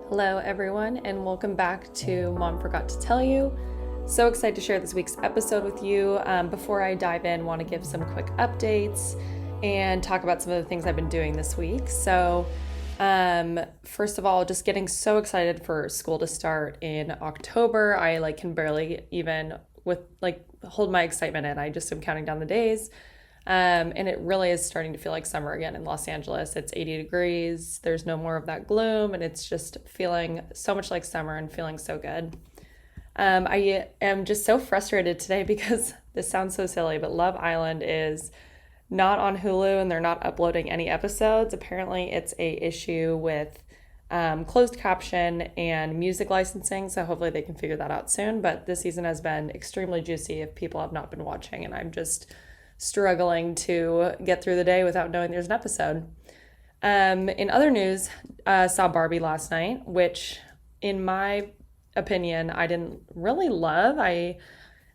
Hello everyone, and welcome back to Mom Forgot to Tell You. So excited to share this week's episode with you. Before I dive in, want to give some quick updates and talk about some of the things I've been doing this week. So first of all, just getting so excited for school to start in October. I can barely even hold my excitement in. I just am counting down the days. And it really is starting to feel like summer again in Los Angeles. It's 80 degrees. There's no more of that gloom, and it's just feeling so much like summer and feeling so good. I am just so frustrated today because this sounds so silly, but Love Island is not on Hulu and they're not uploading any episodes. Apparently it's a issue with closed caption and music licensing, so hopefully they can figure that out soon. But this season has been extremely juicy if people have not been watching, and I'm just struggling to get through the day without knowing there's an episode. In other news, saw Barbie last night, which in my opinion, I didn't really love. I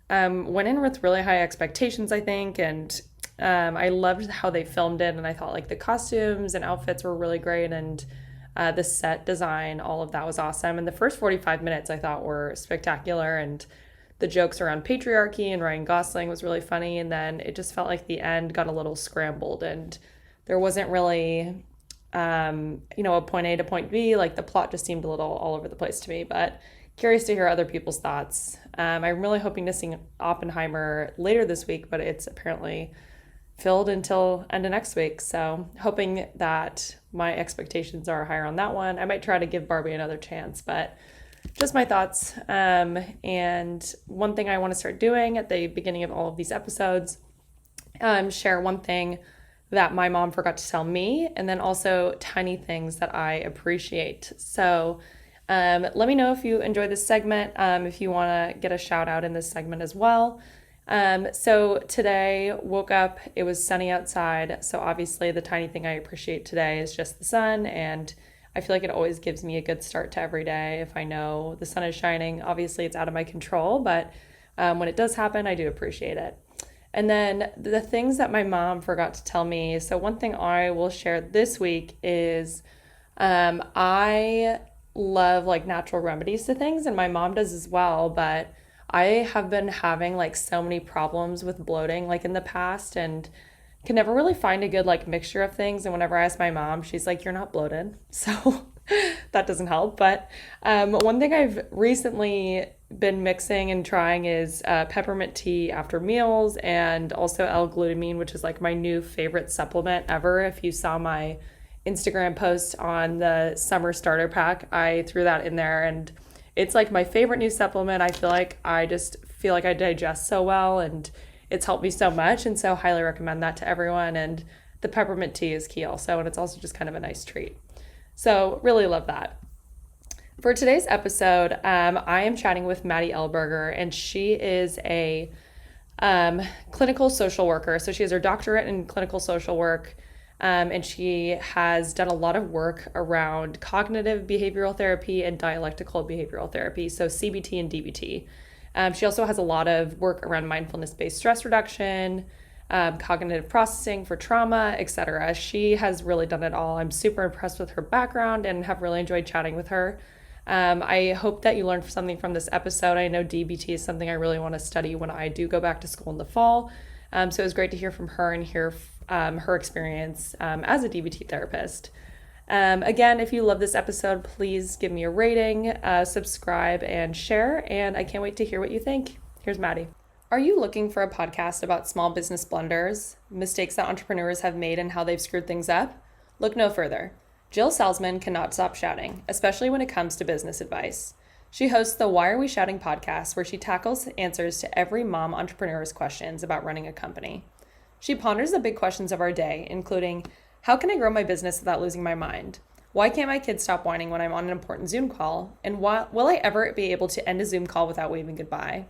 went in with really high expectations, I think, and I loved how they filmed it, and I thought the costumes and outfits were really great, and the set design, all of that was awesome. And the first 45 minutes I thought were spectacular, and the jokes around patriarchy and Ryan Gosling was really funny, and then it just felt like the end got a little scrambled, and there wasn't really, a point A to point B. The plot just seemed a little all over the place to me, but curious to hear other people's thoughts. I'm really hoping to see Oppenheimer later this week, but it's apparently filled until end of next week, so hoping that my expectations are higher on that one. I might try to give Barbie another chance, but just my thoughts. And one thing I want to start doing at the beginning of all of these episodes, share one thing that my mom forgot to tell me, and then also tiny things that I appreciate. So let me know if you enjoy this segment, if you want to get a shout out in this segment as well. So today, woke up, it was sunny outside. So obviously the tiny thing I appreciate today is just the sun, and I feel like it always gives me a good start to every day if I know the sun is shining. Obviously, it's out of my control, but when it does happen, I do appreciate it. And then the things that my mom forgot to tell me. So one thing I will share this week is I love natural remedies to things, and my mom does as well, but I have been having so many problems with bloating in the past, and can never really find a good mixture of things. And whenever I ask my mom, she's like, "You're not bloated." So that doesn't help. But one thing I've recently been mixing and trying is peppermint tea after meals, and also L-glutamine, which is my new favorite supplement ever. If you saw my Instagram post on the summer starter pack, I threw that in there, and it's my favorite new supplement. I feel like I digest so well, and it's helped me so much, and so highly recommend that to everyone. And the peppermint tea is key also, and it's also just kind of a nice treat. So really love that. For today's episode, I am chatting with Maddy Ellberger, and she is a clinical social worker. So she has her doctorate in clinical social work, and she has done a lot of work around cognitive behavioral therapy and dialectical behavioral therapy, so CBT and DBT. She also has a lot of work around mindfulness-based stress reduction, cognitive processing for trauma, etc. She has really done it all. I'm super impressed with her background and have really enjoyed chatting with her. I hope that you learned something from this episode. I know DBT is something I really want to study when I do go back to school in the fall. So it was great to hear from her and hear her experience as a DBT therapist. Again, if you love this episode, please give me a rating, subscribe, and share, and I can't wait to hear what you think. Here's Maddy. Are you looking for a podcast about small business blunders, mistakes that entrepreneurs have made and how they've screwed things up? Look no further. Jill Salzman cannot stop shouting, especially when it comes to business advice. She hosts the Why Are We Shouting podcast, where she tackles answers to every mom entrepreneur's questions about running a company. She ponders the big questions of our day, including, how can I grow my business without losing my mind? Why can't my kids stop whining when I'm on an important Zoom call? And will I ever be able to end a Zoom call without waving goodbye?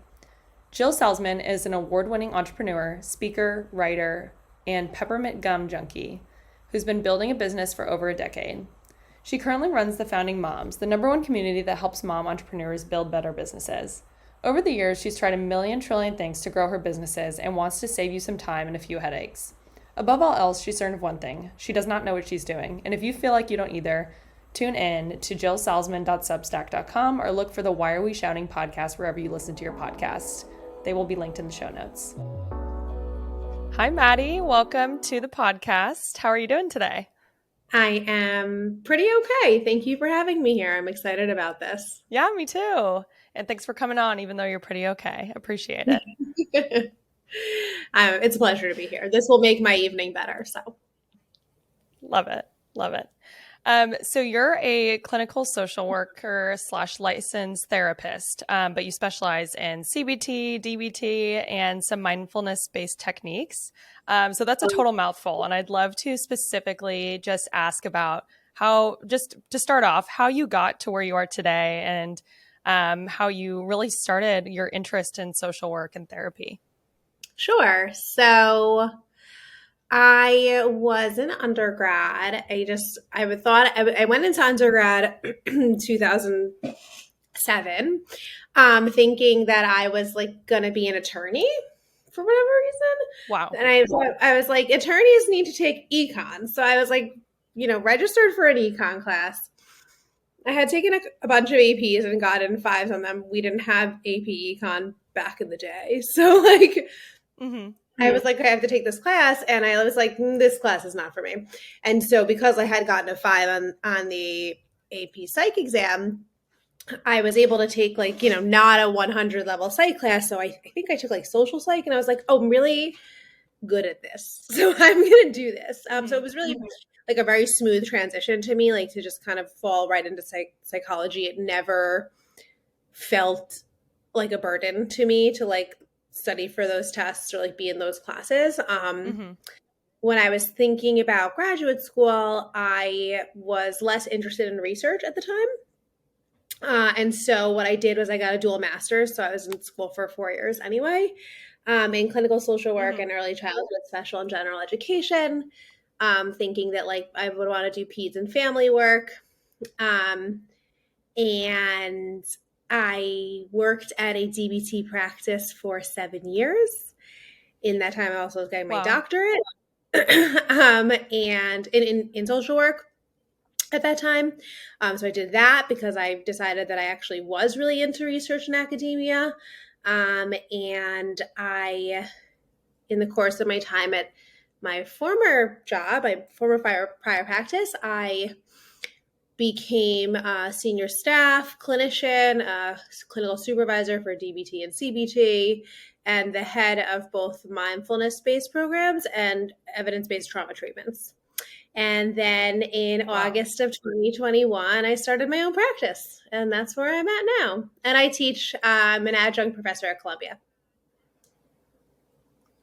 Jill Salzman is an award-winning entrepreneur, speaker, writer, and peppermint gum junkie who's been building a business for over a decade. She currently runs the Founding Moms, the #1 community that helps mom entrepreneurs build better businesses. Over the years, she's tried a million trillion things to grow her businesses and wants to save you some time and a few headaches. Above all else, she's certain of one thing. She does not know what she's doing. And if you feel like you don't either, tune in to jillsalzman.substack.com or look for the Why Are We Shouting podcast wherever you listen to your podcast. They will be linked in the show notes. Hi, Maddy. Welcome to the podcast. How are you doing today? I am pretty okay. Thank you for having me here. I'm excited about this. Yeah, me too. And thanks for coming on, even though you're pretty okay. Appreciate it. It's a pleasure to be here. This will make my evening better. So, love it. Love it. So you're a clinical social worker / licensed therapist, but you specialize in CBT, DBT, and some mindfulness-based techniques. So that's a total mouthful. And I'd love to specifically just ask about how, just to start off, how you got to where you are today and how you really started your interest in social work and therapy. Sure. So I was an undergrad. I went into undergrad in 2007, thinking that I was like going to be an attorney for whatever reason. Wow. And I was like, attorneys need to take econ. So I was like, registered for an econ class. I had taken a bunch of APs and gotten 5s on them. We didn't have AP econ back in the day. So like, I was like, I have to take this class. And I was like, this class is not for me. And so because I had gotten a 5 on the AP psych exam, I was able to take like, not a 100 level psych class. So I think I took like social psych and I was like, oh, I'm really good at this. So I'm going to do this. So it was really like a very smooth transition to me, like to just kind of fall right into psychology. It never felt like a burden to me to like study for those tests or like be in those classes. When I was thinking about graduate school, I was less interested in research at the time. And so what I did was I got a dual master's. So I was in school for 4 years anyway, in clinical social work and early childhood, special and general education, thinking that like I would want to do peds and family work. And I worked at a DBT practice for 7 years. In that time, I also was getting my doctorate and in social work at that time. So I did that because I decided that I actually was really into research and academia. And I, in the course of my time at my former job, my former prior practice, I became a senior staff clinician, a clinical supervisor for DBT and CBT, and the head of both mindfulness-based programs and evidence-based trauma treatments. And then in August of 2021, I started my own practice, and that's where I'm at now. And I teach, I'm an adjunct professor at Columbia.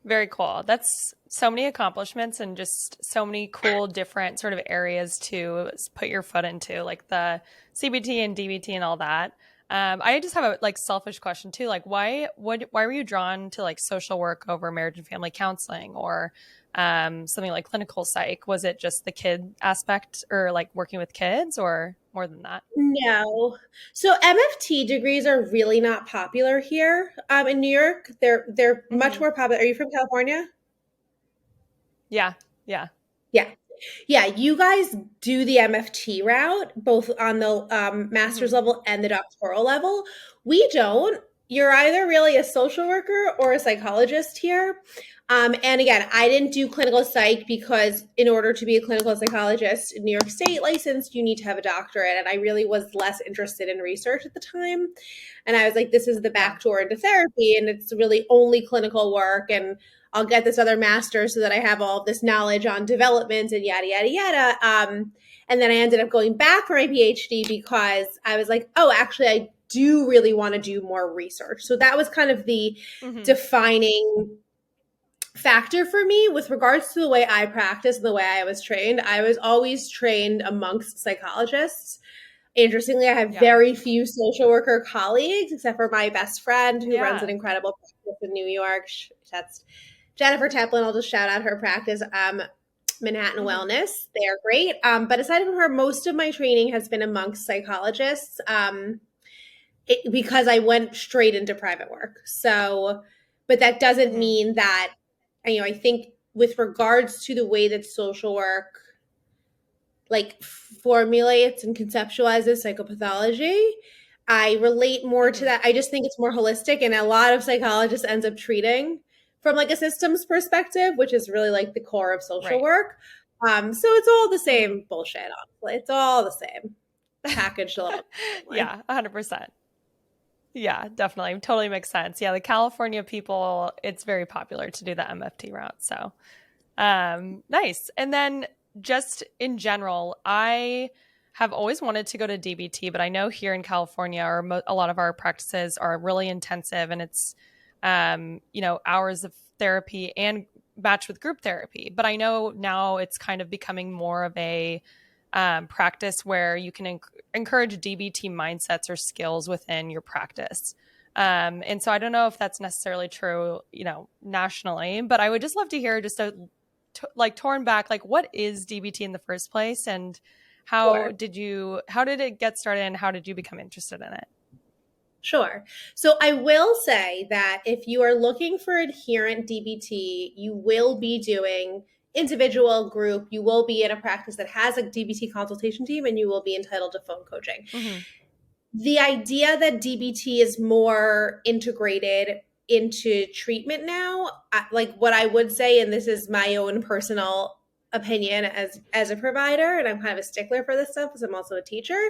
Very cool. That's so many accomplishments and just so many cool different sort of areas to put your foot into, like the CBT and DBT and all that. I just have a like selfish question too. Like why were you drawn to like social work over marriage and family counseling or something like clinical psych? Was it just the kid aspect or like working with kids or more than that? No. So MFT degrees are really not popular here. In New York, they're much more popular. Are you from California? Yeah. Yeah, you guys do the MFT route, both on the master's level and the doctoral level. We don't. You're either really a social worker or a psychologist here. And again, I didn't do clinical psych because in order to be a clinical psychologist in New York State licensed, you need to have a doctorate. And I really was less interested in research at the time. And I was like, this is the back door into therapy, and it's really only clinical work. And I'll get this other master so that I have all of this knowledge on development and yada, yada, yada. And then I ended up going back for my PhD because I was like, oh, actually, I do really want to do more research. So that was kind of the defining factor for me with regards to the way I practice and the way I was trained. I was always trained amongst psychologists. Interestingly, I have very few social worker colleagues, except for my best friend who runs an incredible practice in New York. That's Jennifer Teplin. I'll just shout out her practice, Manhattan Wellness. They are great. But aside from her, most of my training has been amongst psychologists because I went straight into private work. So, but that doesn't mean that, I think with regards to the way that social work like formulates and conceptualizes psychopathology. I relate more to that. I just think it's more holistic, and a lot of psychologists ends up treating from like a systems perspective, which is really like the core of social work. So it's all the same bullshit, honestly. It's all the same packaged a little. Yeah, 100%. Yeah, definitely. Totally makes sense. Yeah, the California people, it's very popular to do the MFT route. So nice. And then just in general, I have always wanted to go to DBT, but I know here in California, a lot of our practices are really intensive, and it's, hours of therapy and matched with group therapy. But I know now it's kind of becoming more of a practice where you can encourage DBT mindsets or skills within your practice. And so I don't know if that's necessarily true, nationally, but I would just love to hear just torn back, like, what is DBT in the first place, and how did it get started, and how did you become interested in it? Sure. So I will say that if you are looking for adherent DBT, you will be doing individual, group. You will be in a practice that has a DBT consultation team, and you will be entitled to phone coaching. The idea that DBT is more integrated into treatment now, like what I would say, and this is my own personal opinion as a provider, and I'm kind of a stickler for this stuff because I'm also a teacher.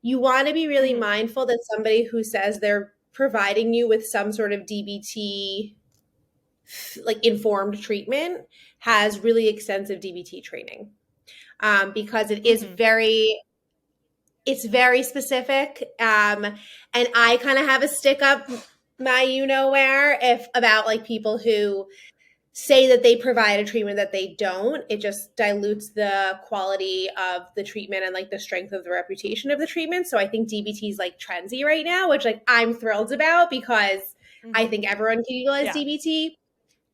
You want to be really mindful that somebody who says they're providing you with some sort of DBT like informed treatment has really extensive DBT training, because it is it's very specific. And I kind of have a stick up my where if about like people who say that they provide a treatment that they don't. It just dilutes the quality of the treatment and like the strength of the reputation of the treatment. So I think DBT is like trendy right now, which like I'm thrilled about because I think everyone can utilize DBT.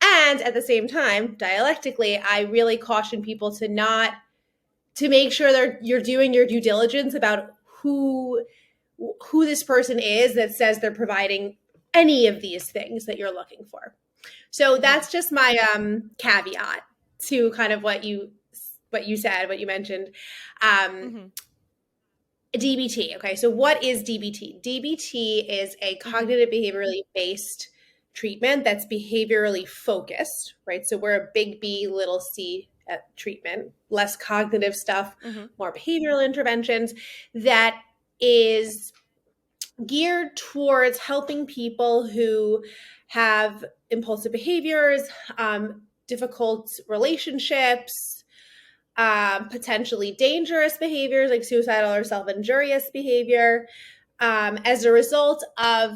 And at the same time, dialectically, I really caution people to make sure you're doing your due diligence about who this person is that says they're providing any of these things that you're looking for. So that's just my caveat to kind of what you said, what you mentioned. DBT. Okay, so what is DBT? DBT is a cognitive behaviorally based treatment that's behaviorally focused, right? So we're a big B, little c at treatment, less cognitive stuff, more behavioral interventions, that is geared towards helping people who have impulsive behaviors, difficult relationships, potentially dangerous behaviors like suicidal or self-injurious behavior, as a result of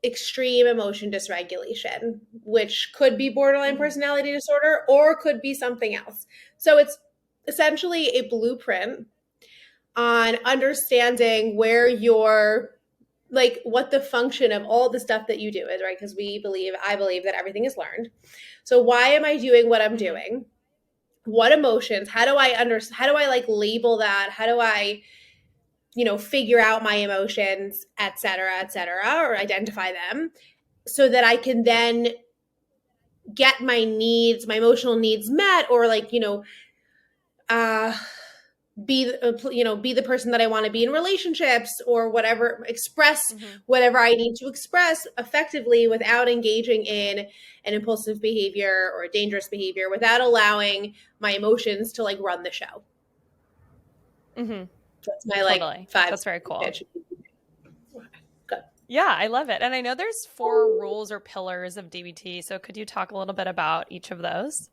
extreme emotion dysregulation, which could be borderline personality disorder or could be something else. So it's essentially a blueprint on understanding where you're like what the function of all the stuff that you do is, right? Because I believe that everything is learned. So why am I doing what I'm doing? What emotions? How do I like label that? How do I, figure out my emotions, et cetera, or identify them so that I can then get my emotional needs met, or like, be the person that I want to be in relationships or whatever, express whatever I need to express effectively without engaging in an impulsive behavior or a dangerous behavior, without allowing my emotions to like run the show. That's my like 5. That's very cool. Good. Yeah, I love it. And I know there's 4 rules or pillars of DBT. So could you talk a little bit about each of those?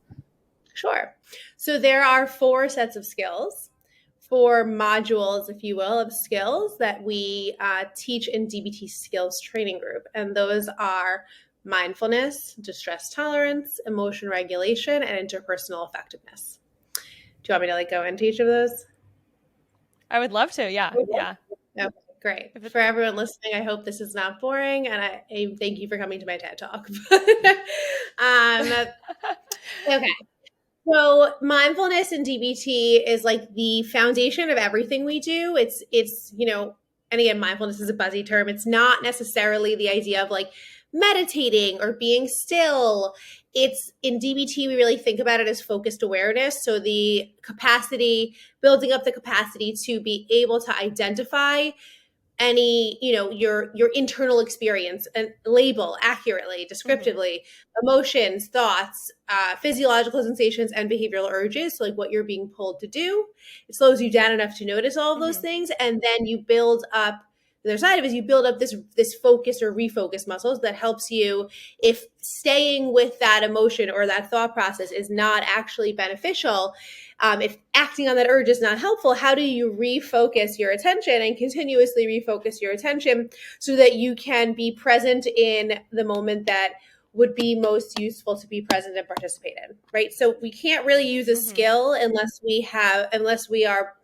Sure. So there are 4 sets of skills, 4 modules, if you will, of skills that we teach in DBT skills training group. And those are mindfulness, distress tolerance, emotion regulation, and interpersonal effectiveness. Do you want me to like go into each of those? I would love to. Yeah. Yeah. Okay, great. For everyone listening, I hope this is not boring, and I thank you for coming to my TED Talk. Okay. So mindfulness in DBT is like the foundation of everything we do. It's and again, mindfulness is a buzzy term. It's not necessarily the idea of like meditating or being still. It's in DBT, we really think about it as focused awareness. So the capacity, building up the capacity to be able to identify any, your internal experience and label accurately, descriptively, emotions, thoughts, physiological sensations, and behavioral urges. So like what you're being pulled to do. It slows you down enough to notice all of those things, and then you build up. The other side of it is you build up this focus or refocus muscles that helps you, if staying with that emotion or that thought process is not actually beneficial, if acting on that urge is not helpful, how do you refocus your attention and continuously refocus your attention so that you can be present in the moment that would be most useful to be present and participate in, right? So we can't really use a skill unless we are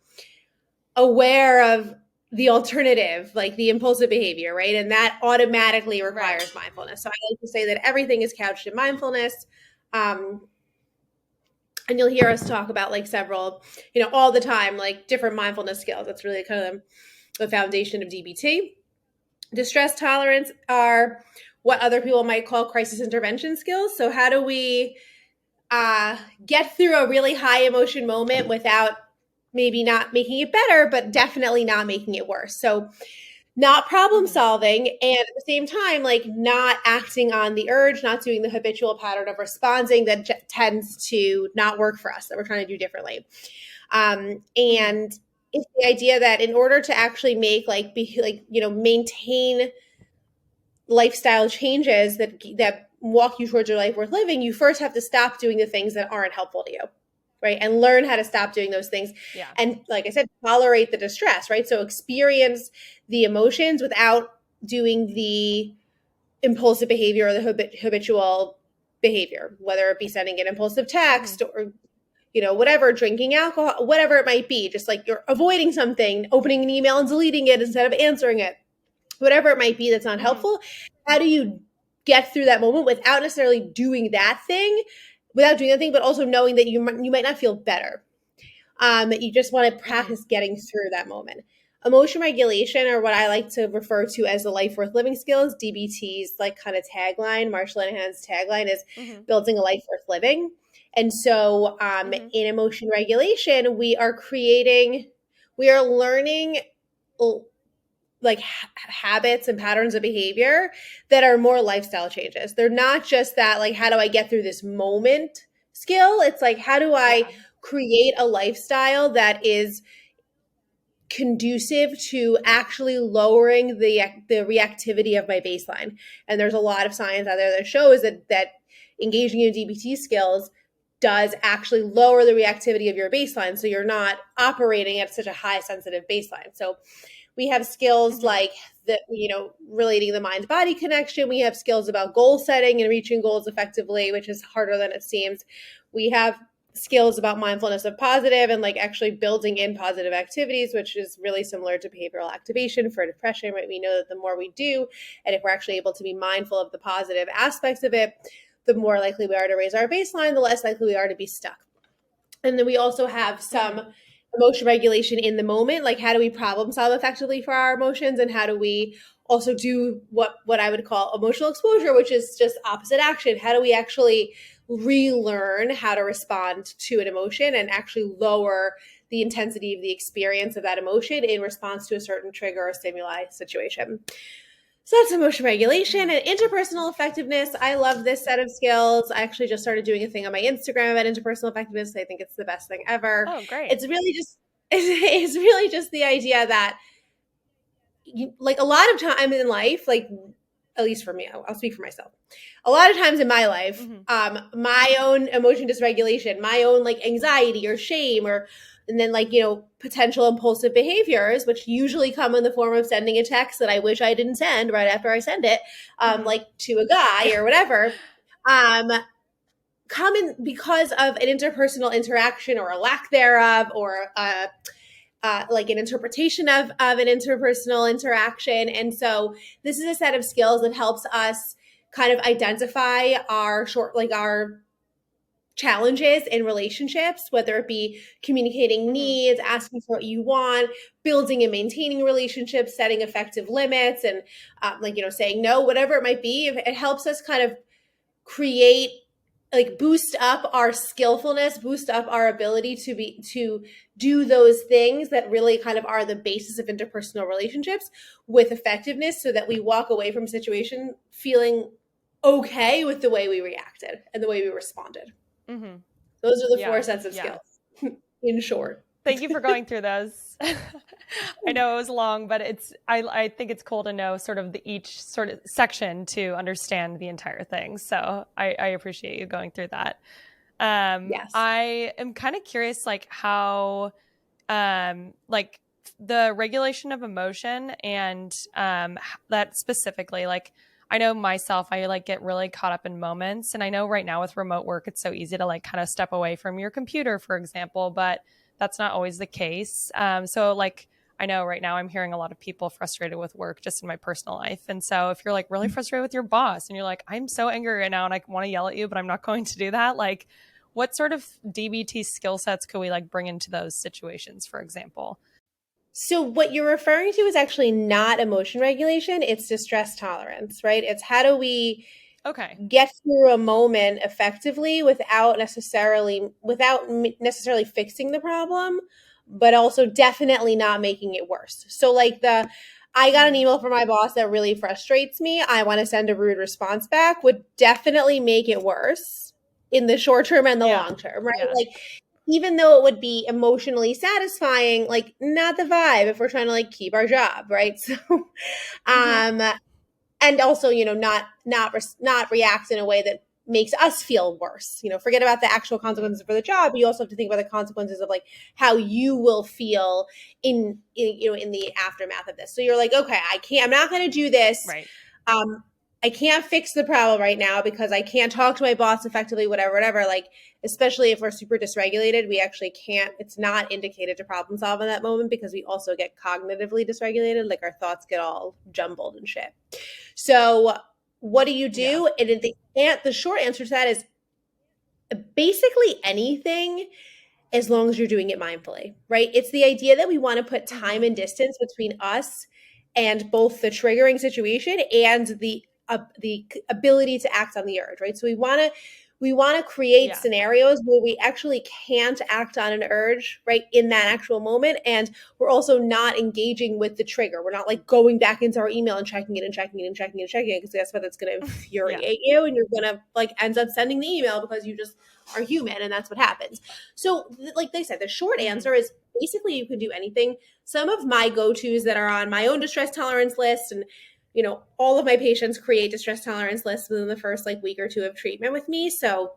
aware of the alternative, like the impulsive behavior, right? And that automatically requires mindfulness. So I like to say that everything is couched in mindfulness. And you'll hear us talk about like several, all the time, like different mindfulness skills. That's really kind of the foundation of DBT. Distress tolerance are what other people might call crisis intervention skills. So how do we get through a really high emotion moment without maybe not making it better, but definitely not making it worse? So not problem solving, and at the same time, like not acting on the urge, not doing the habitual pattern of responding that tends to not work for us, that we're trying to do differently. And it's the idea that in order to actually make maintain lifestyle changes that walk you towards your life worth living, you first have to stop doing the things that aren't helpful to you. Right. And learn how to stop doing those things. Yeah. And like I said, tolerate the distress, right? So experience the emotions without doing the impulsive behavior or the habitual behavior, whether it be sending an impulsive text or, whatever, drinking alcohol, whatever it might be, just like you're avoiding something, opening an email and deleting it instead of answering it, whatever it might be that's not helpful. How do you get through that moment without necessarily doing that thing? But also knowing that you might not feel better. You just want to practice getting through that moment. Emotion regulation, or what I like to refer to as the life worth living skills, DBT's like kind of tagline, Marshall Linehan's tagline is building a life worth living. And so in emotion regulation, we are learning like habits and patterns of behavior that are more lifestyle changes. They're not just that, like, how do I get through this moment skill? It's like, how do I create a lifestyle that is conducive to actually lowering the reactivity of my baseline? And there's a lot of science out there that shows that engaging in DBT skills does actually lower the reactivity of your baseline. So you're not operating at such a high sensitive baseline. So we have skills like relating the mind-body connection. We have skills about goal setting and reaching goals effectively, which is harder than it seems. We have skills about mindfulness of positive and like actually building in positive activities, which is really similar to behavioral activation for depression, right? We know that the more we do, and if we're actually able to be mindful of the positive aspects of it, the more likely we are to raise our baseline, the less likely we are to be stuck. And then we also have some emotion regulation in the moment, like how do we problem solve effectively for our emotions, and how do we also do what I would call emotional exposure, which is just opposite action. How do we actually relearn how to respond to an emotion and actually lower the intensity of the experience of that emotion in response to a certain trigger or stimuli situation? So that's emotion regulation. And interpersonal effectiveness. I love this set of skills. I actually just started doing a thing on my Instagram about interpersonal effectiveness. I think it's the best thing ever. Oh, great. It's really just the idea that like a lot of time in life, like at least for me, I'll speak for myself. A lot of times in my life, my own emotion dysregulation, my own like anxiety or shame and then like, potential impulsive behaviors, which usually come in the form of sending a text that I wish I didn't send right after I send it, like to a guy or whatever, come in because of an interpersonal interaction or a lack thereof, or like an interpretation of an interpersonal interaction. And so this is a set of skills that helps us kind of identify our challenges in relationships, whether it be communicating needs, asking for what you want, building and maintaining relationships, setting effective limits, and saying no, whatever it might be. It helps us kind of create, like, boost up our skillfulness, boost up our ability to do those things that really kind of are the basis of interpersonal relationships with effectiveness, so that we walk away from a situation feeling okay with the way we reacted and the way we responded. Mm-hmm. Those are the 4 sets of skills, in short. Thank you for going through those. I know it was long, but I think it's cool to know sort of each sort of section to understand the entire thing. So I appreciate you going through that. Yes. I am kind of curious, like, how, like, the regulation of emotion and that specifically, like, I know myself, I like get really caught up in moments. And I know right now with remote work, it's so easy to like kind of step away from your computer, for example, but that's not always the case. So like, I know right now I'm hearing a lot of people frustrated with work just in my personal life. And so if you're like really frustrated with your boss and you're like, I'm so angry right now and I want to yell at you, but I'm not going to do that. Like, what sort of DBT skill sets could we like bring into those situations, for example? So what you're referring to is actually not emotion regulation, it's distress tolerance, right? It's how do we get through a moment effectively without necessarily fixing the problem, but also definitely not making it worse. So like I got an email from my boss that really frustrates me. I want to send a rude response back would definitely make it worse in the short term and the long term, right? Yeah. Like, even though it would be emotionally satisfying, like, not the vibe if we're trying to like keep our job, right? So, and also, not react in a way that makes us feel worse. Forget about the actual consequences for the job. You also have to think about the consequences of like how you will feel in the aftermath of this. So you're like, okay, I'm not going to do this. Right. I can't fix the problem right now because I can't talk to my boss effectively, whatever. Like, especially if we're super dysregulated, we actually can't, it's not indicated to problem solve in that moment because we also get cognitively dysregulated. Like, our thoughts get all jumbled and shit. So what do you do? And the short answer to that is basically anything, as long as you're doing it mindfully, right? It's the idea that we want to put time and distance between us and both the triggering situation and the ability to act on the urge, right? So we want to create scenarios where we actually can't act on an urge, right, in that actual moment. And we're also not engaging with the trigger. We're not like going back into our email and checking it because that's what that's going to infuriate you. And you're going to like end up sending the email because you just are human and that's what happens. So like they said, the short answer is basically you can do anything. Some of my go-tos that are on my own distress tolerance list, and all of my patients create distress tolerance lists within the first like week or two of treatment with me. So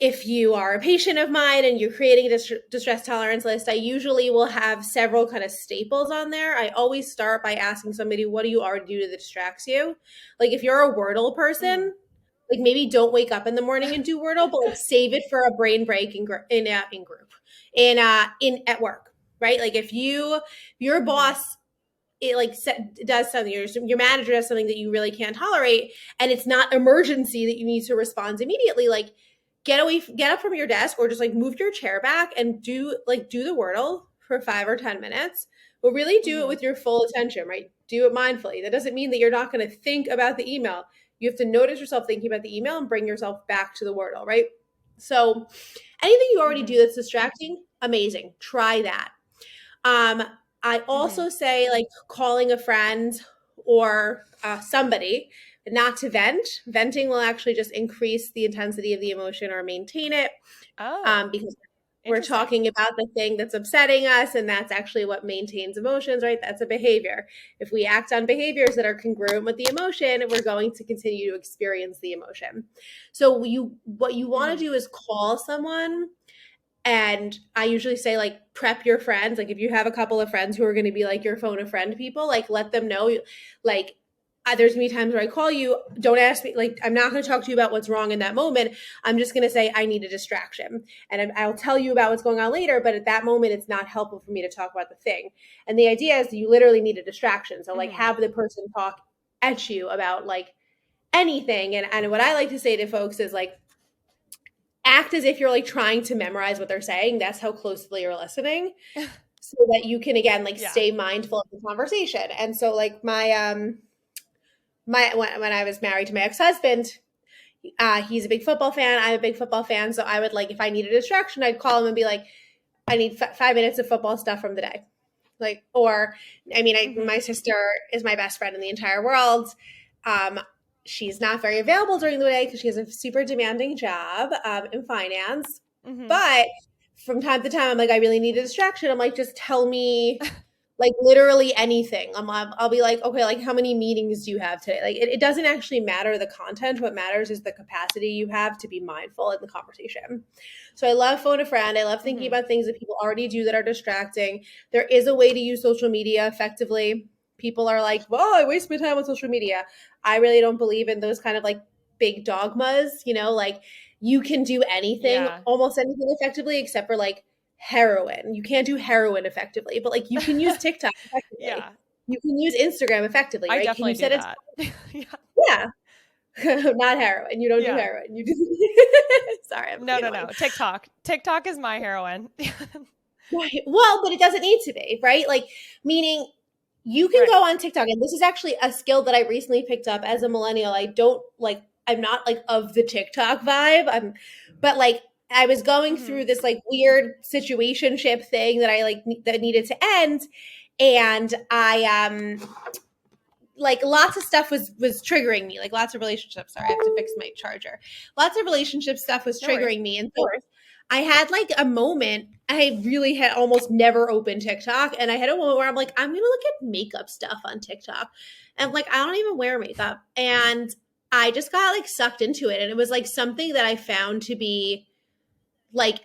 if you are a patient of mine and you're creating a distress tolerance list, I usually will have several kind of staples on there. I always start by asking somebody, what do you already do that distracts you? Like, if you're a Wordle person, like, maybe don't wake up in the morning and do Wordle, but like save it for a brain break in group at work, right? Like, if your boss does something, your manager does something that you really can't tolerate, and it's not emergency that you need to respond immediately, like, get up from your desk or just like move your chair back and do the Wordle for 5 or 10 minutes, but really do it with your full attention, right? Do it mindfully. That doesn't mean that you're not going to think about the email. You have to notice yourself thinking about the email and bring yourself back to the Wordle, right? So anything you already do that's distracting, amazing. Try that. I also say, like, calling a friend or somebody, not to vent. Venting will actually just increase the intensity of the emotion or maintain it. Because we're talking about the thing that's upsetting us, and that's actually what maintains emotions, right? That's a behavior. If we act on behaviors that are congruent with the emotion, we're going to continue to experience the emotion. So what you want to do is call someone. And I usually say, like, prep your friends. Like, if you have a couple of friends who are going to be like your phone a friend people, like, let them know, like, there's going to be times where I call you, don't ask me, like, I'm not going to talk to you about what's wrong in that moment. I'm just going to say, I need a distraction. And I'll tell you about what's going on later. But at that moment, it's not helpful for me to talk about the thing. And the idea is you literally need a distraction. So like, have the person talk at you about like anything. And what I like to say to folks is like, act as if you're like trying to memorize what they're saying. That's how closely you're listening, so that you can again like Yeah. stay mindful of the conversation. And so like when I was married to my ex-husband, he's a big football fan. I'm a big football fan. So I would like, if I needed a distraction, I'd call him and be like, I need 5 minutes of football stuff from the day. Like, or, I mean, my sister is my best friend in the entire world. She's not very available during the day because she has a super demanding job in finance. But from time to time, I'm like, I really need a distraction. I'm like, just tell me like literally anything. I'll be like, okay, like how many meetings do you have today? Like it doesn't actually matter the content. What matters is the capacity you have to be mindful in the conversation. So I love phone a friend. I love thinking about things that people already do that are distracting. There is a way to use social media effectively. People are like, well, I waste my time on social media. I really don't believe in those kind of like big dogmas, like you can do anything, almost anything effectively, except for like heroin. You can't do heroin effectively, but like you can use TikTok effectively. Yeah. You can use Instagram effectively, right? I definitely can you set do that. Yeah. Not heroin. You don't do heroin. You do Sorry. No. TikTok is my heroin. Right. Well, but it doesn't need to be, right? Like, meaning you can go on TikTok, and this is actually a skill that I recently picked up as a millennial. I'm not like of the TikTok vibe. But like I was going through this like weird situationship thing that that needed to end. And I like lots of stuff was triggering me, like lots of relationships. Sorry, I have to fix my charger. Lots of relationship stuff was triggering me. And so I had like a moment, I really had almost never opened TikTok. And I had a moment where I'm like, I'm going to look at makeup stuff on TikTok. And like, I don't even wear makeup. And I just got like sucked into it. And it was like something that I found to be like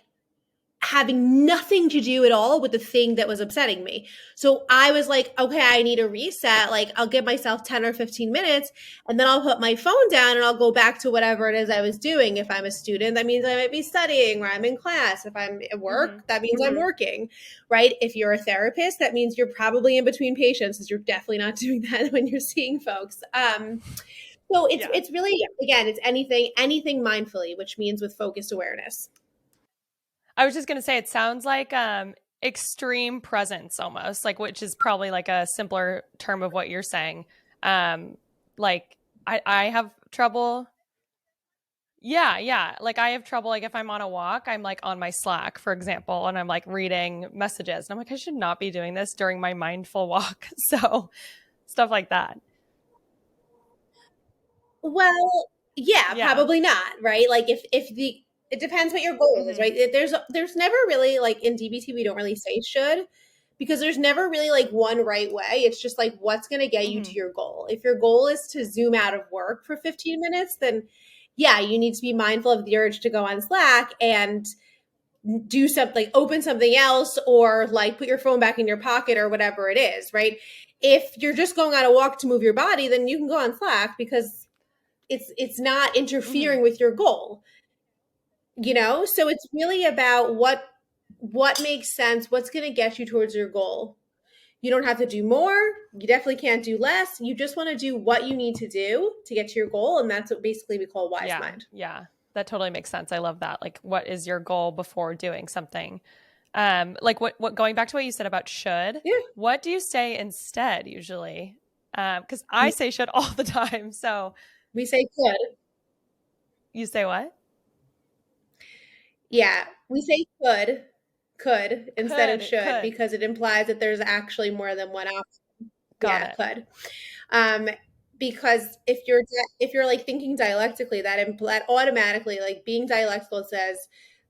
having nothing to do at all with the thing that was upsetting me. So I was like, okay, I need a reset. Like I'll give myself 10 or 15 minutes and then I'll put my phone down and I'll go back to whatever it is I was doing. If I'm a student, that means I might be studying or I'm in class. If I'm at work, that means I'm working, right? If you're a therapist, that means you're probably in between patients because you're definitely not doing that when you're seeing folks. So it's really, again, it's anything mindfully, which means with focused awareness. I was just going to say, it sounds like extreme presence almost, like, which is probably like a simpler term of what you're saying. Like I have trouble. Yeah. Like I have trouble. Like if I'm on a walk, I'm like on my Slack, for example, and I'm like reading messages and I'm like, I should not be doing this during my mindful walk. So stuff like that. Well, yeah, probably not, right? Like if it depends what your goal is, right? There's never really like in DBT we don't really say should, because there's never really like one right way. It's just like what's going to get you to your goal. If your goal is to zoom out of work for 15 minutes, then yeah, you need to be mindful of the urge to go on Slack and do something, open something else, or like put your phone back in your pocket or whatever it is, right? If you're just going on a walk to move your body, then you can go on Slack because it's not interfering with your goal, so it's really about what makes sense, what's going to get you towards your goal. You don't have to do more, you definitely can't do less, you just want to do what you need to do to get to your goal, and that's what basically we call wise mind. That totally makes sense. I love that. Like, what is your goal before doing something? Like what going back to what you said about should, what do you say instead usually? Because I say should all the time. So we say could. You say what? Yeah, we say could instead of should, because it implies that there's actually more than one option. Got it. Could. Because if you're like thinking dialectically, that automatically, like being dialectical says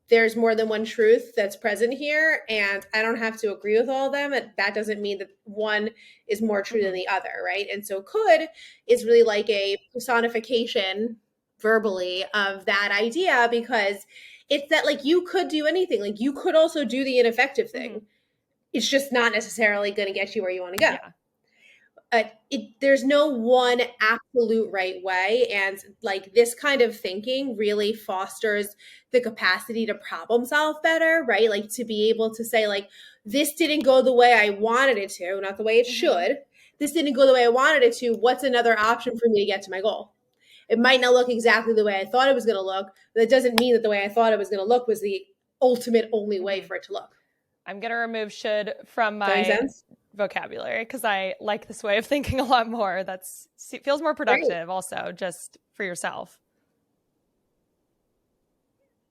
there's more than one truth that's present here, and I don't have to agree with all of them. That doesn't mean that one is more true than the other, right? And so could is really like a personification verbally of that idea, because it's that like you could do anything. Like you could also do the ineffective thing. It's just not necessarily going to get you where you want to go. There's no one absolute right way. And like this kind of thinking really fosters the capacity to problem solve better, right? Like to be able to say like, this didn't go the way I wanted it to, not the way it should. This didn't go the way I wanted it to. What's another option for me to get to my goal? It might not look exactly the way I thought it was going to look, but that doesn't mean that the way I thought it was going to look was the ultimate only way for it to look. I'm going to remove should from Does that make my sense? vocabulary because I like this way of thinking a lot more. It feels more productive also just for yourself.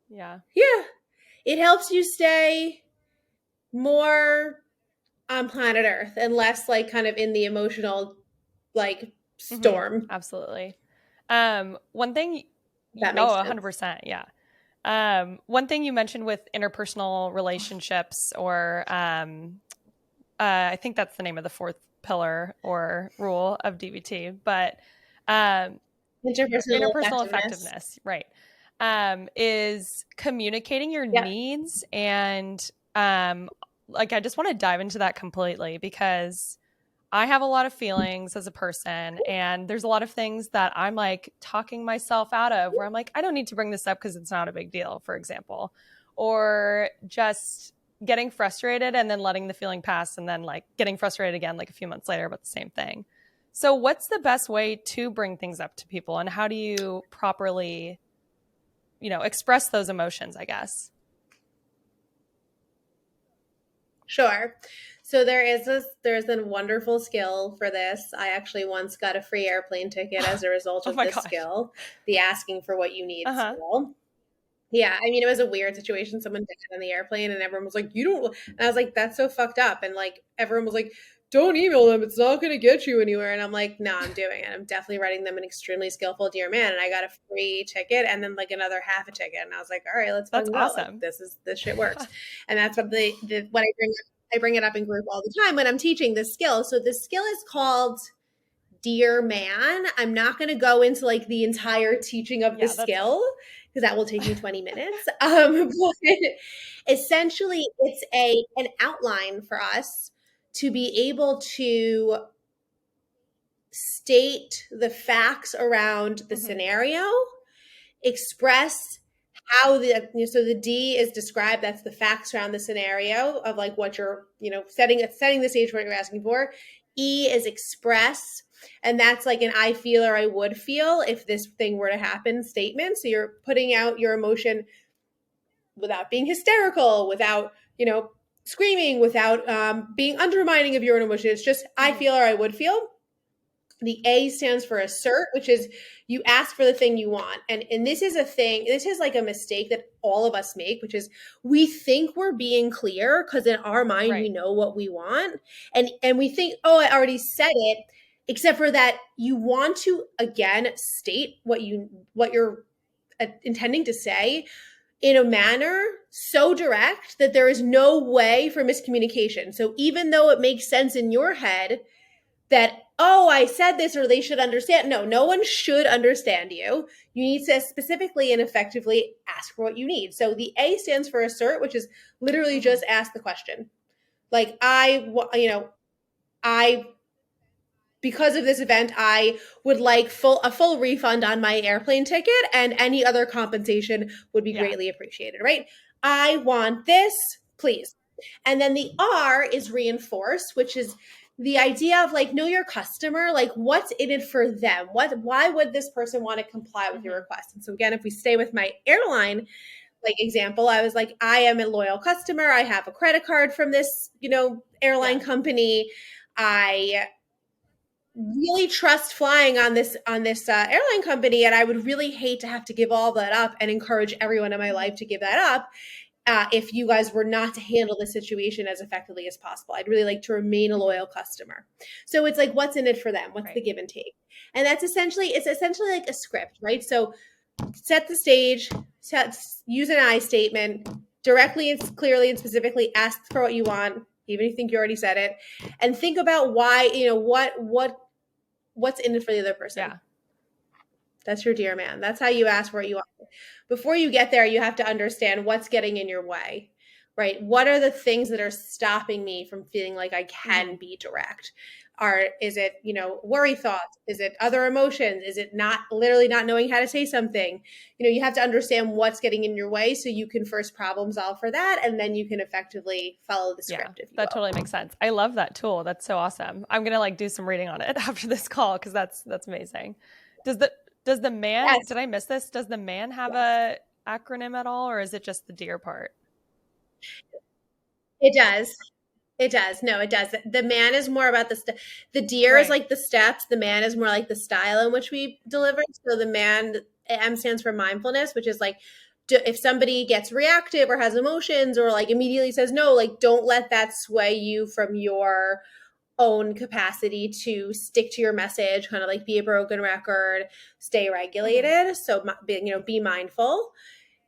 Yeah. Yeah. It helps you stay more on planet Earth and less like kind of in the emotional like storm. Absolutely. One thing, That makes sense. 100%. Yeah. One thing you mentioned with interpersonal relationships or I think that's the name of the fourth pillar or rule of DBT, but interpersonal effectiveness, right, is communicating your needs. And like, I just want to dive into that completely because I have a lot of feelings as a person, and there's a lot of things that I'm like talking myself out of where I'm like, I don't need to bring this up because it's not a big deal, for example, or just getting frustrated and then letting the feeling pass and then like getting frustrated again like a few months later about the same thing. So what's the best way to bring things up to people, and how do you properly, express those emotions, I guess? Sure. So there's a wonderful skill for this. I actually once got a free airplane ticket as a result of this skill, the asking for what you need skill. Yeah, I mean, it was a weird situation. Someone did it on the airplane and everyone was like, you don't, and I was like, that's so fucked up. And like, everyone was like, don't email them. It's not going to get you anywhere. And I'm like, no, I'm doing it. I'm definitely writing them an extremely skillful dear man. And I got a free ticket and then like another half a ticket. And I was like, all right, let's fucking go. Awesome. Like, this shit works. And that's what what I bring it up in group all the time when I'm teaching this skill. So this skill is called Dear Man. I'm not going to go into like the entire teaching of the skill because that will take me 20 minutes. But essentially, it's an outline for us to be able to state the facts around the scenario, express how so the D is described. That's the facts around the scenario of like what you're, setting the stage for what you're asking for. E is express. And that's like an I feel or I would feel if this thing were to happen statement. So you're putting out your emotion without being hysterical, without, screaming, without being undermining of your own emotion. It's just I feel or I would feel. The A stands for assert, which is you ask for the thing you want. And this is like a mistake that all of us make, which is we think we're being clear because in our mind, we know what we want. And we think, oh, I already said it. Except for that you want to, again, state what you're intending to say in a manner so direct that there is no way for miscommunication. So even though it makes sense in your head that, oh, I said this or they should understand. No one should understand you. You need to specifically and effectively ask for what you need. So the A stands for assert, which is literally just ask the question. Like because of this event, I would like a full refund on my airplane ticket, and any other compensation would be greatly appreciated, right? I want this, please. And then the R is reinforce, which is the idea of like, know your customer, like what's in it for them? Why would this person want to comply with your request? And so again, if we stay with my airline like example, I was like, I am a loyal customer. I have a credit card from this, airline company. I really trust flying on this airline company, and I would really hate to have to give all that up and encourage everyone in my life to give that up if you guys were not to handle the situation as effectively as possible. I'd really like to remain a loyal customer. So it's like, what's in it for them? What's the give and take? And it's essentially like a script, right? So set the stage, use an I statement, directly and clearly and specifically ask for what you want, even if you think you already said it, and think about why, what's in it for the other person. Yeah. That's your dear man. That's how you ask for what you want. Before you get there, you have to understand what's getting in your way, right? What are the things that are stopping me from feeling like I can be direct? Is it, worry thoughts? Is it other emotions? Is it not knowing how to say something? You have to understand what's getting in your way so you can first problem solve for that. And then you can effectively follow the script. Yeah, that totally makes sense. I love that tool. That's so awesome. I'm going to do some reading on it after this call because that's amazing. Does the man, Yes, did I miss this? Does the man have yes, a acronym at all, or is it just the deer part? it does. It does. No, it does. The man is more about the deer is Right. like the steps. The man is more like the style in which we deliver. So the man, M stands for mindfulness, which is like, if somebody gets reactive or has emotions or like immediately says no, like don't let that sway you from your own capacity to stick to your message, kind of like be a broken record, stay Mm-hmm. regulated. So, be mindful.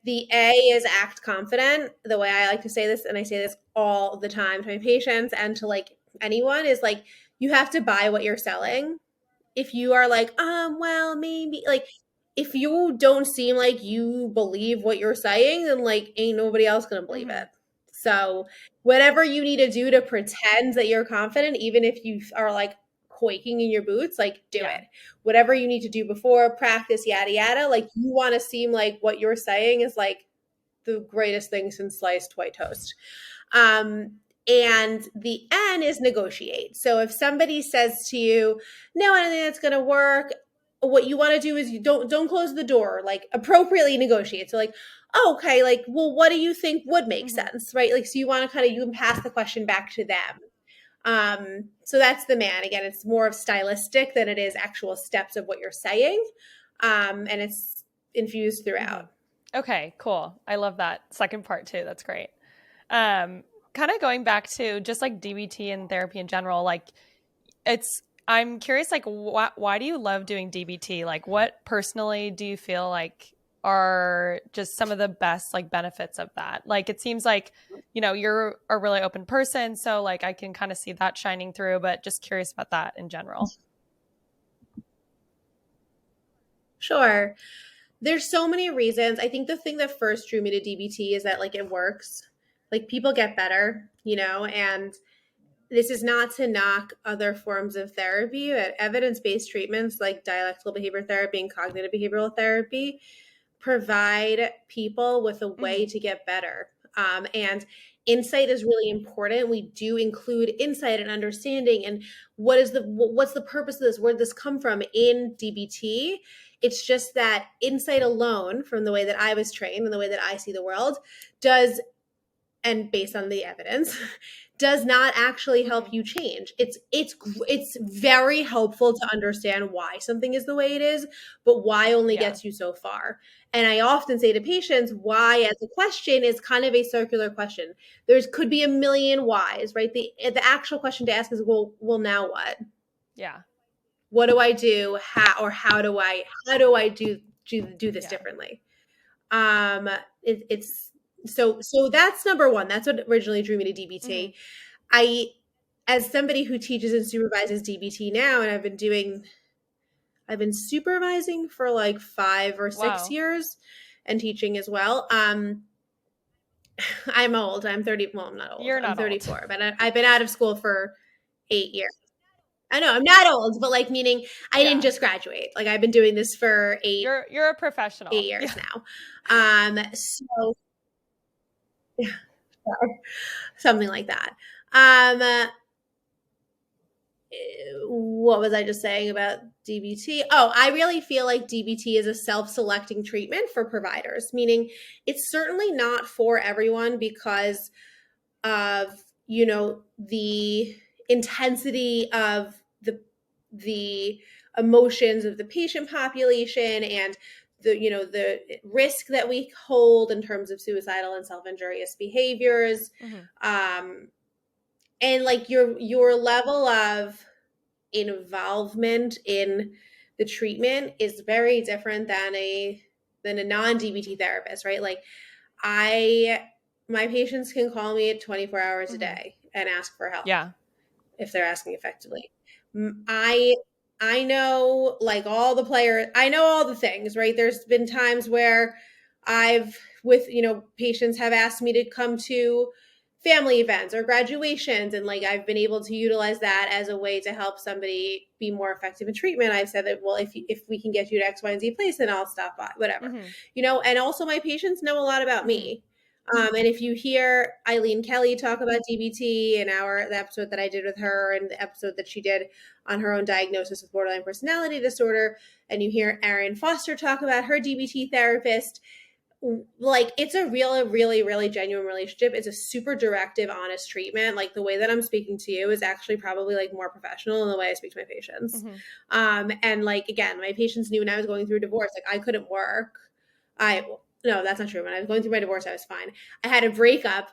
The A is act confident. The way I like to say this, and I say this all the time to my patients and to like anyone, is like you have to buy what you're selling. If you are like, well, maybe like if you don't seem like you believe what you're saying, then like ain't nobody else gonna believe Mm-hmm. it. So whatever you need to do to pretend that you're confident, even if you are like quaking in your boots, like do Yeah. it. Whatever you need to do before practice, yada yada, like you want to seem like what you're saying is like the greatest thing since sliced white toast. And the N is negotiate. So if somebody says to you, "No, I don't think that's going to work," what you want to do is you don't close the door. Like appropriately negotiate. So like, oh, okay, like, well, what do you think would make Mm-hmm. sense, right? Like, so you want to kind of you can pass the question back to them. So that's the man. Again, it's more of stylistic than it is actual steps of what you're saying, and it's infused Mm-hmm. throughout. Okay, cool. I love that second part too. That's great. Kind of going back to just like DBT and therapy in general, like I'm curious, like, why do you love doing DBT? Like, what personally do you feel like are just some of the best like benefits of that? Like, it seems like, you're a really open person. So like, I can kind of see that shining through, but just curious about that in general. Sure. There's so many reasons. I think the thing that first drew me to DBT is that like it works. Like people get better, and this is not to knock other forms of therapy, but evidence-based treatments like dialectical behavior therapy and cognitive behavioral therapy provide people with a way Mm-hmm. to get better. And insight is really important. We do include insight and understanding and what's the purpose of this? Where did this come from in DBT? It's just that insight alone, from the way that I was trained and the way that I see the world, does and based on the evidence does not actually help Mm-hmm. you change. It's very helpful to understand why something is the way it is, but why only Yeah. gets you so far. And I often say to patients, why as a question is kind of a circular question. There's could be a million whys, right? The actual question to ask is, well, now what? Yeah. What do I do? How do I do this Yeah. differently? It's so that's number one. That's what originally drew me to Mm-hmm. DBT. I, as somebody who teaches and supervises DBT now, and I've been supervising for like 5 or 6 Wow. years and teaching as well. I'm old. I'm 30. Well, I'm not old. You're I'm not old. 34, but I've been out of school for 8 years. I know I'm not old, but like meaning I didn't Yeah. just graduate. Like I've been doing this for You're a eight professional. Yeah. years now. So something like that. Um, what was I just saying about DBT? Oh, I really feel like DBT is a self selecting treatment for providers, meaning it's certainly not for everyone because of, the intensity of the emotions of the patient population and the risk that we hold in terms of suicidal and self-injurious behaviors, Mm-hmm. um, and like your level of involvement in the treatment is very different than a non-DBT therapist, right? Like I my patients can call me at 24 hours a Mm-hmm. day and ask for help Yeah. if they're asking effectively. I know like all the players, I know all the things, right? There's been times where I've with, patients have asked me to come to family events or graduations and like I've been able to utilize that as a way to help somebody be more effective in treatment. I've said that, well, if we can get you to X, Y, and Z place, then I'll stop by, whatever. Mm-hmm. And also my patients know a lot about Mm-hmm. me. And if you hear Eileen Kelly talk about DBT in the episode that I did with her and the episode that she did on her own diagnosis of borderline personality disorder, and you hear Erin Foster talk about her DBT therapist, like it's a really, really genuine relationship. It's a super directive, honest treatment. Like the way that I'm speaking to you is actually probably like more professional than the way I speak to my patients. And like, again, my patients knew when I was going through a divorce, like I couldn't work. No, that's not true. When I was going through my divorce, I was fine. I had a breakup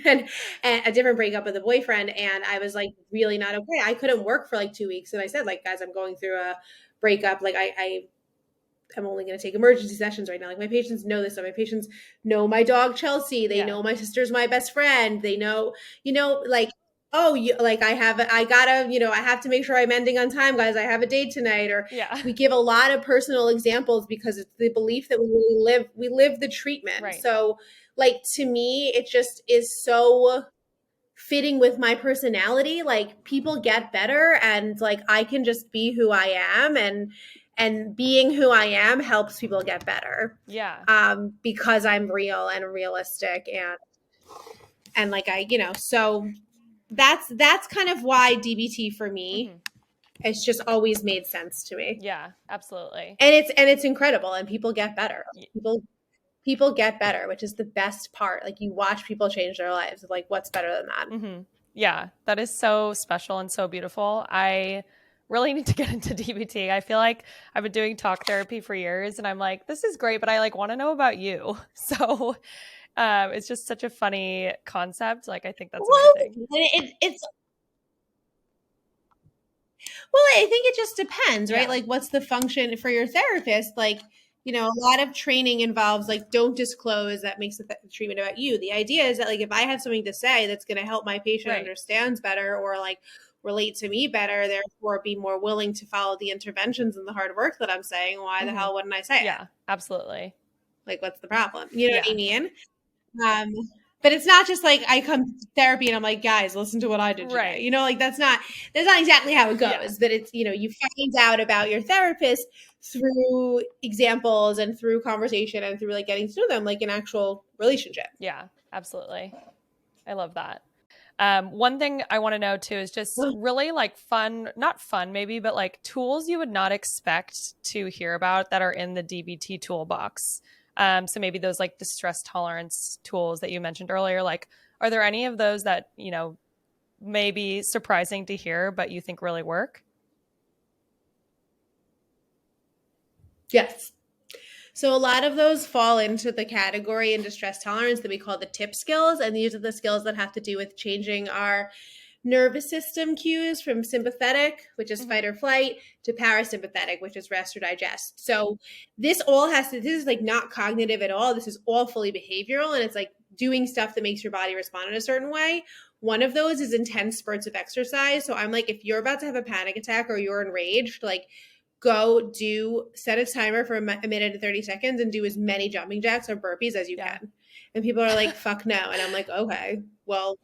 and a different breakup with a boyfriend. And I was like really not okay. I couldn't work for like 2 weeks. And I said, like, guys, I'm going through a breakup. Like I'm only going to take emergency sessions right now. Like my patients know this. So my patients know my dog, Chelsea. They know my sister's my best friend. They know, like, oh, like I have to make sure I'm ending on time, guys. I have a date tonight. Or we give a lot of personal examples because it's the belief that we live the treatment. Right. So like, to me, it just is so fitting with my personality. Like people get better and like, I can just be who I am, and being who I am helps people get better. Yeah. Because I'm real and realistic and like so that's kind of why DBT for me, it's just always made sense to me. Yeah, absolutely. And it's incredible, and people get better. People get better, which is the best part. Like you watch people change their lives. Like what's better than that? Yeah, that is so special and so beautiful. I really need to get into DBT. I feel like I've been doing talk therapy for years and I'm like, this is great, but I like want to know about you. So it's just such a funny concept. Like, I think that's amazing. Well, I think it just depends, right? Yeah. Like what's the function for your therapist? Like, a lot of training involves like, don't disclose. That makes the treatment about you. The idea is that like, if I have something to say that's going to help my patient understands better or like relate to me better, therefore be more willing to follow the interventions and the hard work that I'm saying, why the hell wouldn't I say it? Yeah, absolutely. Like, what's the problem? You know what I mean? But it's not just like I come to therapy and I'm like, guys, listen to what I did today. Like that's not exactly how it goes. But it's, you find out about your therapist through examples and through conversation and through like getting to know them like an actual relationship. Yeah, absolutely. I love that. One thing I want to know too is just really like not fun maybe, but like tools you would not expect to hear about that are in the DBT toolbox. So maybe those like the stress tolerance tools that you mentioned earlier, like, are there any of those that, may be surprising to hear, but you think really work? Yes. So a lot of those fall into the category in distress tolerance that we call the TIP skills. And these are the skills that have to do with changing our nervous system cues from sympathetic, which is fight or flight, to parasympathetic, which is rest or digest. So this is like not cognitive at all. This is all fully behavioral. And it's like doing stuff that makes your body respond in a certain way. One of those is intense spurts of exercise. So I'm like, if you're about to have a panic attack or you're enraged, like set a timer for a minute and 30 seconds and do as many jumping jacks or burpees as you can. And people are like, fuck no. And I'm like, okay, well,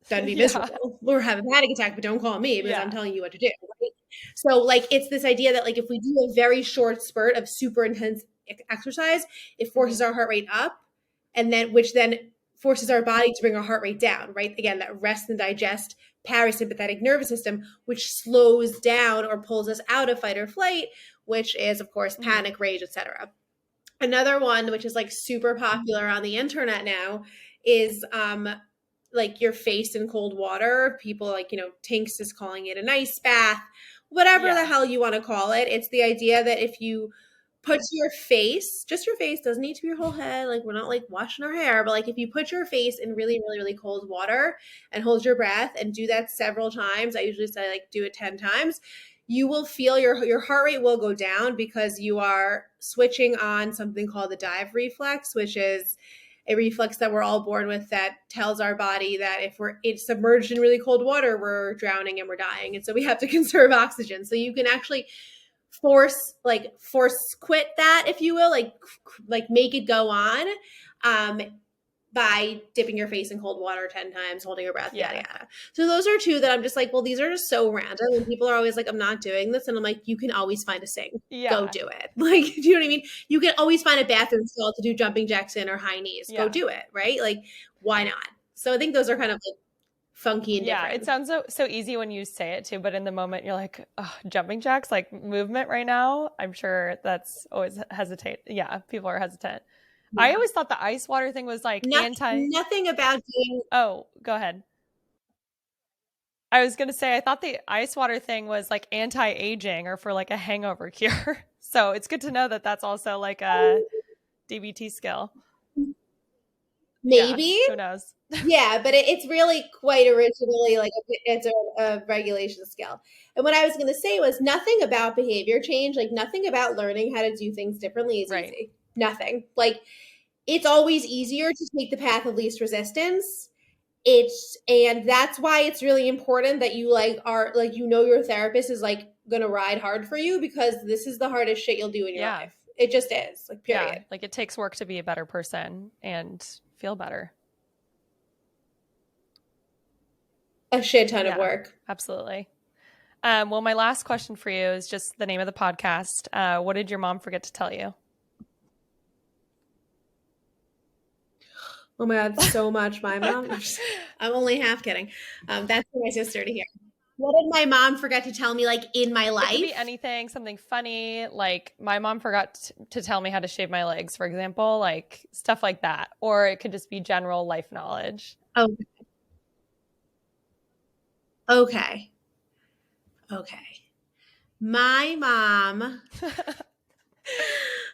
then be miserable or have a panic attack, but don't call me because I'm telling you what to do. Right? So like, it's this idea that like, if we do a very short spurt of super intense exercise, it forces our heart rate up, and then, which then forces our body to bring our heart rate down, right? Again, that rest and digest parasympathetic nervous system, which slows down or pulls us out of fight or flight, which is of course panic, rage, etc. Another one, which is like super popular on the internet now, is like your face in cold water. People like, Tinks is calling it an ice bath, whatever the hell you want to call it. It's the idea that if you put just your face, doesn't need to be your whole head. Like we're not like washing our hair, but like if you put your face in really, really, really cold water and hold your breath and do that several times, I usually say like do it 10 times, you will feel your heart rate will go down because you are switching on something called the dive reflex, which is a reflex that we're all born with that tells our body that if it's submerged in really cold water, we're drowning and we're dying. And so we have to conserve oxygen. So you can actually force quit that, if you will, like make it go on. by dipping your face in cold water 10 times, holding your breath, Yeah. yada, yada. So those are two that I'm just like, well, these are just so random. And people are always like, I'm not doing this. And I'm like, you can always find a sing. Yeah. Go do it. Like, do you know what I mean? You can always find a bathroom skill to do jumping jacks in or high knees. Go Yeah. do it, right? Like, why not? So I think those are kind of like funky and Yeah, different. it sounds so easy when you say it too, but in the moment you're like, oh, jumping jacks, like movement right now. I'm sure that's always hesitate. Yeah, people are hesitant. Yeah. I always thought the ice water thing was like Nothing about doing. Oh, go ahead. I was going to say, I thought the ice water thing was like anti-aging or for like a hangover cure. So it's good to know that that's also like a DBT skill. Maybe. Yeah, who knows? Yeah, but it's really quite originally like it's a regulation skill. And what I was going to say was nothing about behavior change, like nothing about learning how to do things differently is easy. Nothing. Like it's always easier to take the path of least resistance. And that's why it's really important that you like are like your therapist is like going to ride hard for you, because this is the hardest shit you'll do in your life. It just is, like, period. Yeah, like it takes work to be a better person and feel better. A shit ton of work. Absolutely. Well, my last question for you is just the name of the podcast. What did your mom forget to tell you? Oh my God, so much. My mom. I'm only half kidding. That's for my sister to hear. What did my mom forget to tell me, like, in my life? It could be anything, something funny. Like my mom forgot to tell me how to shave my legs, for example, like stuff like that. Or it could just be general life knowledge. Okay. My mom,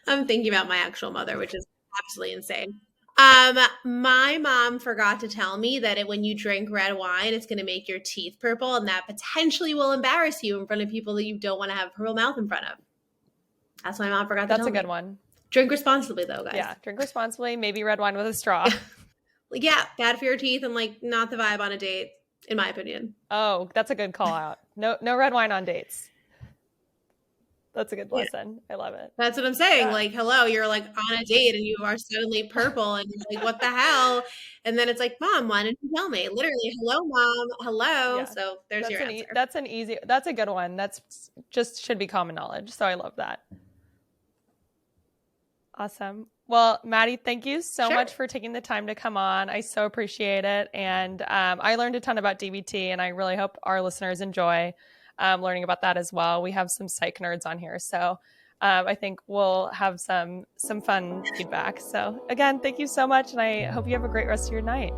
I'm thinking about my actual mother, which is absolutely insane. My mom forgot to tell me that when you drink red wine, it's going to make your teeth purple, and that potentially will embarrass you in front of people that you don't want to have a purple mouth in front of. That's what my mom forgot to tell me. That's a good one. Drink responsibly, though, guys. Yeah, drink responsibly. Maybe red wine with a straw. Like, yeah, bad for your teeth and like not the vibe on a date, in my opinion. Oh, that's a good call out. No red wine on dates. That's a good lesson. I love it. That's what I'm saying. Yeah. Like, hello, you're like on a date and you are suddenly purple and like, what the hell? And then it's like, Mom, why didn't you tell me? Literally, hello, Mom, hello. Yeah. So there's your answer. That's a good one. That's just should be common knowledge. So I love that. Awesome. Well, Maddy, thank you so much for taking the time to come on. I so appreciate it. And I learned a ton about DBT, and I really hope our listeners enjoy learning about that as well. We have some psych nerds on here, so I think we'll have some fun feedback. So again, thank you so much, and I hope you have a great rest of your night.